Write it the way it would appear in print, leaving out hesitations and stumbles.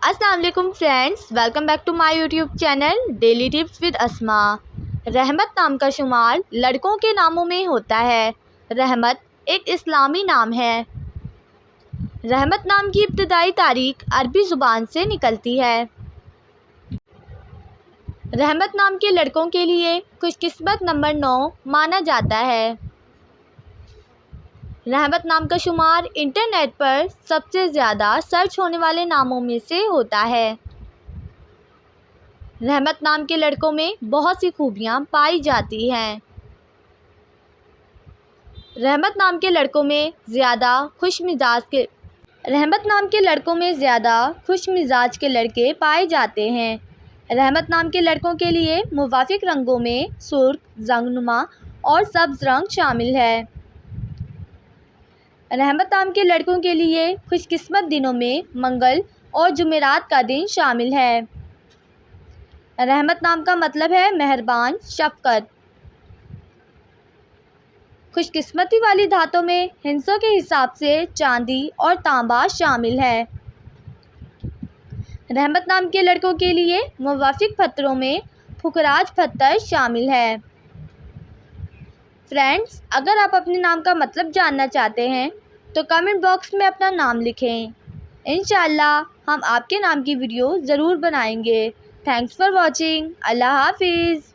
السلام علیکم friends, welcome back to my YouTube channel daily tips with Asma. Rahmat نام کا شمار لڑکوں کے ناموں میں ہوتا ہے۔ رحمت ایک اسلامی نام ہے۔ رحمت نام کی ابتدائی تاریخ عربی زبان سے نکلتی ہے۔ رحمت نام کے لڑکوں کے لیے خوش قسمت نمبر 9 مانا جاتا ہے۔ رحمت نام کا شمار انٹرنیٹ پر سب سے زیادہ سرچ ہونے والے ناموں میں سے ہوتا ہے۔ رحمت نام کے لڑکوں میں بہت سی خوبیاں پائی جاتی ہیں۔ رحمت نام کے لڑکوں میں زیادہ خوش مزاج کے لڑکے پائے جاتے ہیں۔ رحمت نام کے لڑکوں کے لیے موافق رنگوں میں سرخ، زرد اور سبز رنگ شامل ہے۔ رحمت نام کے لڑکوں کے لیے خوش قسمت دنوں میں منگل اور جمعرات کا دن شامل ہے۔ رحمت نام کا مطلب ہے مہربان، شفقت۔ خوش قسمتی والی دھاتوں میں ہندسوں کے حساب سے چاندی اور تانبا شامل ہے۔ رحمت نام کے لڑکوں کے لیے موافق پتھروں میں پکھراج پتھر شامل ہے۔ فرینڈز، اگر آپ اپنے نام کا مطلب جاننا چاہتے ہیں تو کمنٹ باکس میں اپنا نام لکھیں۔ انشاءاللہ ہم آپ کے نام کی ویڈیو ضرور بنائیں گے۔ Thanks for watching. اللہ حافظ۔